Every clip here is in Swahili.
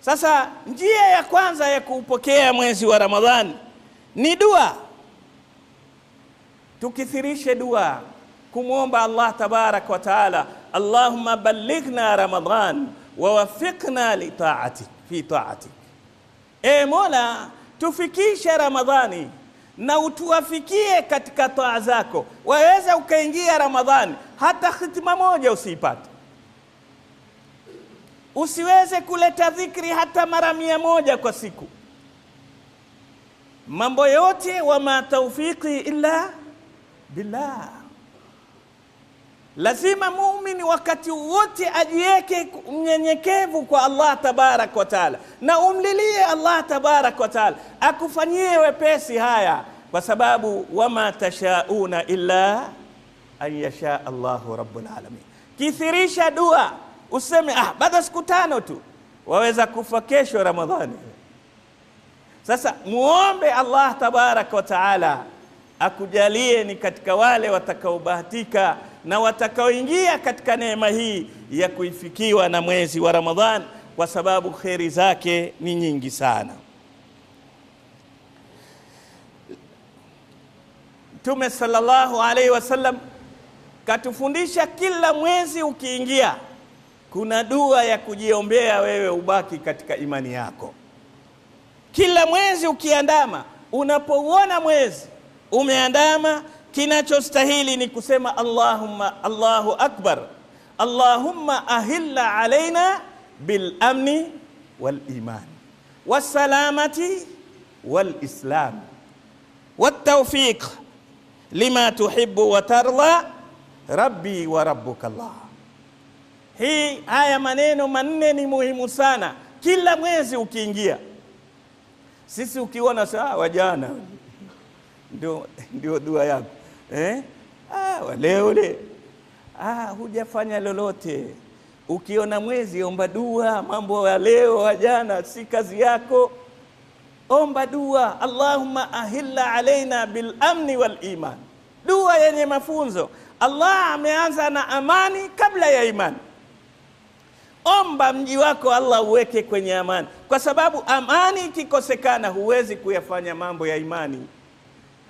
Sasa njia ya kwanza ya kuupokea mwezi wa Ramadhani ni dua. Tukithirishe dua kumwomba Allah tabarak wa taala, Allahumma ballighna Ramadhan wa wafiqna li ta'atik fi ta'atik. Mola, tufikishe Ramadhani na utuwafikie katika taa zako. Waweza ukaingia Ramadhani hata khitima moja usiipate, usiweze kuleta dhikri hata mara 100 kwa siku. Mambo yote, wama tawfiqi illa billah. Lazima muumini wakati wote ajiweke mnyenyekevu kwa Allah tabarak wa taala, na umlilie Allah tabarak wa taala akufanyie wepesi haya, kwa sababu wama tashauna illa an yasha Allahu rabbul alamin. Kithirisha dua, useme baada siku 5 tu waweza kufa kesho Ramadhani. Sasa muombe Allah tabarak wa taala akujalie ni katika wale watakaobahatika na watakaoingia katika neema hii ya kuifikiwa na mwezi wa Ramadhan, kwa sababu kheri zake ni nyingi sana. Mtume sallallahu alaihi wasallam katufundisha kila mwezi ukiingia kuna dua ya kujiombea wewe ubaki katika imani yako. Kila mwezi ukiandama, unapouona mwezi umeandama, kinachostahili ni kusema Allahu akbar, Allahumma ahilla alaina bil amni wal iman was salamati wal islam wat tawfiq lima tuhibbu wa tarda rabbi wa rabbuka Allah. Haya maneno manne ni muhimu sana kila mwezi ukiingia. Sisi ukiona wajana ndio dua yako, wale ule hujafanya lolote. Ukiona mwezi omba dua, mambo ya leo wajana si kazi yako. Omba dua, Allahumma ahilla alaina bil amni wal iman. Dua yenye mafunzo. Allah ameanza na amani kabla ya imani. Omba mji wako Allah uweke kwenye amani, kwa sababu amani ikikosekana huwezi kuyafanya mambo ya imani.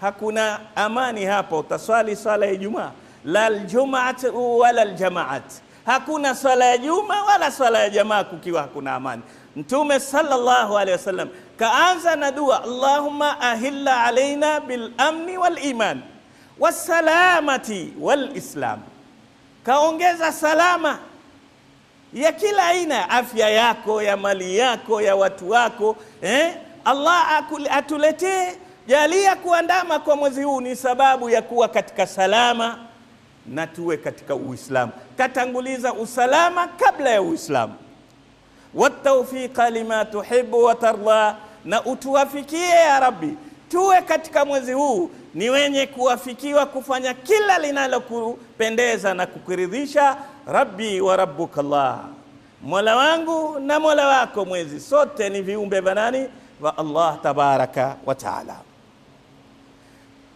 Hakuna amani hapo, utaswali swala ya Ijumaa, la aljumaat wala aljamaat. Hakuna swala ya Juma wala swala ya jamaa kukiwa hakuna amani. Mtume sallallahu alaihi wasallam kaanza na dua, Allahumma ahilla alaina bil amni wal iman was salamati wal islam. Kaongeza salama ya kila aina, afya yako, ya mali yako, ya watu wako. Allah atuletee, jalia kuandama kwa mwezi huu ni sababu ya kuwa katika salama na tuwe katika Uislamu. Katanguliza usalama kabla ya Uislamu. Watawfiqa lima tuhibbu wa tarda, na utuwafikie ya Rabbi tuwe katika mwezi huu ni wenye kuwafikiwa kufanya kila linalokupendeza na kukuridhisha. Rabbi wa rabbuka Allah, Mola wangu na Mola wako mwezi. Sote ni viumbe banani wa Allah tabaraka wa taala.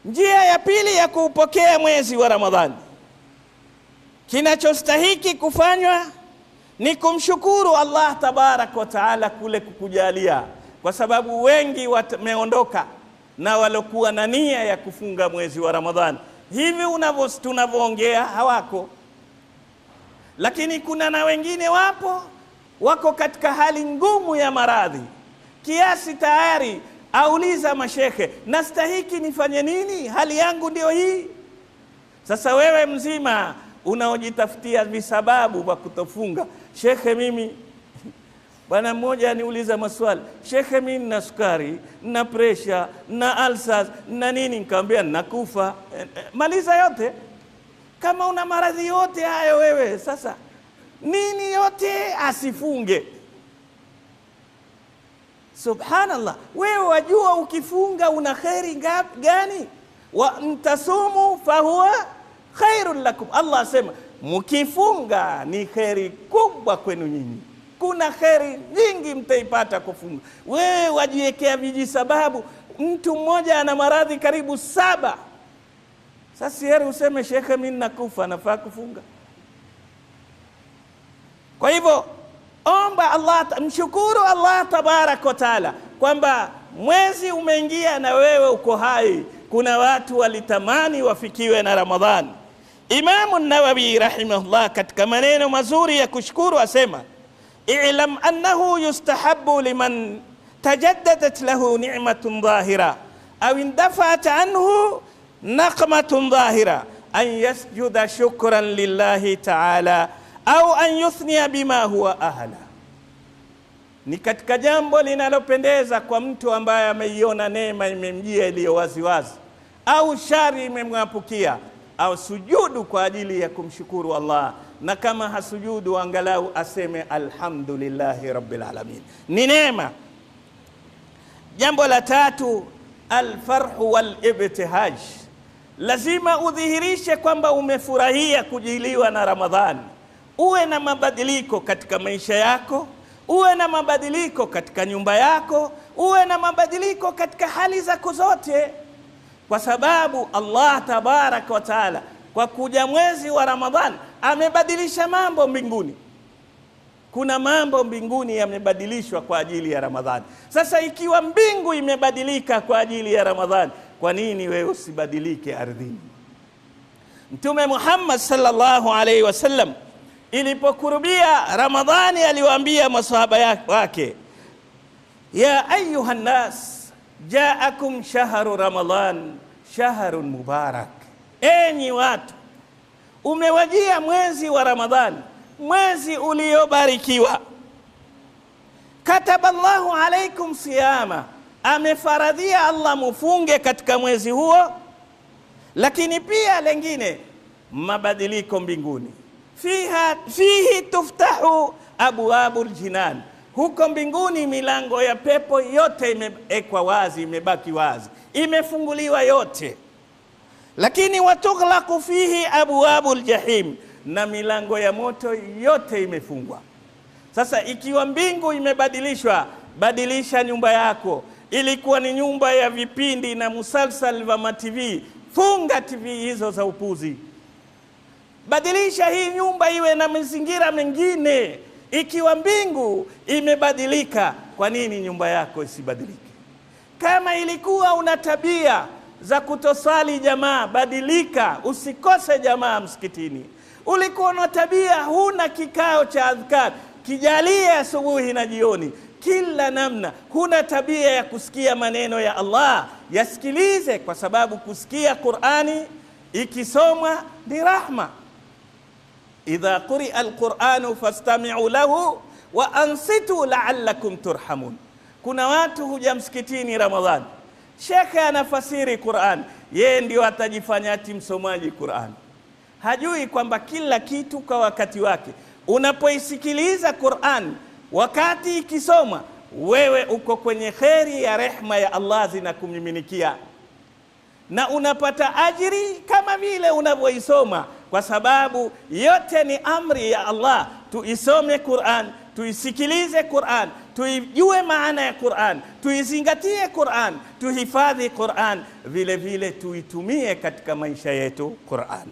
Njia ya pili ya kuupokea mwezi wa Ramadhani, kinachostahiki kufanywa ni kumshukuru Allah tabaraka wa taala kule kukujalia, kwa sababu wengi wameondoka na walokuwa na nia ya kufunga mwezi wa Ramadhani hivi tunavyoongea hawako. Lakini kuna na wengine wako katika hali ngumu ya maradhi, kiasi tayari auliza mashekhe, nastahiki nifanye nini? Hali yangu ndio hii. Sasa wewe mzima unaojitafutia visababu vya kutofunga, shekhe mimi, bwana mmoja aniuliza maswali, shekhe mimi nina sukari, nina pressure, nina ulcers, na nini? Nikamwambia nakufa. Maliza yote. Kama una maradhi yote hayo wewe, sasa nini yote asifunge? Subhanallah, wewe wajua ukifunga una khairi gani? Wa mtasumu fahuwa khairun lakum. Allah asema mkifunga ni khairi kubwa kwenu nyinyi. Kuna khairi nyingi mtaipata kufunga. Wewe wajiwekea vijisababu. Mtu mmoja ana maradhi karibu 7. Sasa yeye useme shekhe mimi nakufa, nafaa kufunga? Kwa hivyo Omba Allah, mshukuru Allah tabaraka wa taala kwamba mwezi umeingia na wewe uko hai. Kuna watu walitamani wafikiwe na Ramadhani. Imamu Nawawi rahimahullah katika maneno mazuri ya kushukuru asema, i'lam annahu yustahabbu liman tajaddadat lahu ni'matun dhahira aw indafa'at anhu naqmatun dhahira an yasjuda shukran lillahi ta'ala au an yuthniya bima huwa ahla. Ni katika jambo linalopendeza kwa mtu ambaye ameiona neema imemjia iliyo waziwazi au shari imemwapukia, au sujudu kwa ajili ya kumshukuru Allah, na kama hasujudu angalau aseme alhamdulillahi rabbil alamin. Ni neema. Jambo la tatu, alfarhu wal ibtihaj. Lazima udhihirishe kwamba umefurahia kujiliwa na Ramadhani. Uwe na mabadiliko katika maisha yako, uwe na mabadiliko katika nyumba yako, uwe na mabadiliko katika hali zako zote, kwa sababu Allah tabaraka wa taala kwa kuja mwezi wa Ramadhani amebadilisha mambo mbinguni. Kuna mambo mbinguni yamebadilishwa kwa ajili ya Ramadhani. Sasa ikiwa mbingu imebadilika kwa ajili ya Ramadhani, kwa nini wewe usibadilike ardhini? Mtume Muhammad sallallahu alaihi wasallam ilipokurubia Ramadhani aliwaambia maswahaba wake, ya ayuha nas jaakum shahru Ramadhan shahrun mubarak. Enyi watu, umewajia mwezi wa Ramadhani, mwezi uliobarikiwa. Kataballahu alaikum siyama, amefaradhia Allah mufunge katika mwezi huo. Lakini pia lengine, mabadiliko mbinguni. Fihi tuftahu abwabul jinan, huko mbinguni milango ya pepo yote imewekwa wazi, imebaki wazi, imefunguliwa yote. Lakini watughlaqu fihi abwabul jahim, na milango ya moto yote imefungwa. Sasa ikiwa mbingu imebadilishwa, badilisha nyumba yako. Ilikuwa ni nyumba ya vipindi na musalsal wa TV, funga TV hizo za upuzi. Badilisha hii nyumba iwe na mazingira mengine. Ikiwa mbingu imebadilika, kwa nini nyumba yako isibadilike? Kama ilikuwa una tabia za kutosali jamaa, badilika, usikose jamaa msikitini. Ulikuwa una tabia huna kikao cha adhkar, kijalie asubuhi na jioni. Kila namna huna tabia ya kusikia maneno ya Allah, yasikilize, kwa sababu kusikia Qur'ani ikisomwa ni rahma. Idha quri'a al-Qur'anu fastami'u lahu wa ansitu la'allakum turhamun. Kuna watu huja msikitini Ramadhani, shekhe anafasiri Qur'an, yeye ndio atajifanya ati msomaji Qur'an. Hajui kwamba kila kitu kwa wakati wake. Unapoisikiliza Qur'an wakati ikisoma, wewe uko kwenye kheri ya rehma ya Allah zinakumiminikia, na unapata ajiri kama vile unavyoisoma, kwa sababu yote ni amri ya Allah. Tuisome Qur'an, tuisikilize Qur'an, tuijue maana ya Qur'an, tuizingatie Qur'an, tuhifadhi Qur'an, vile vile tuitumie katika maisha yetu Qur'an.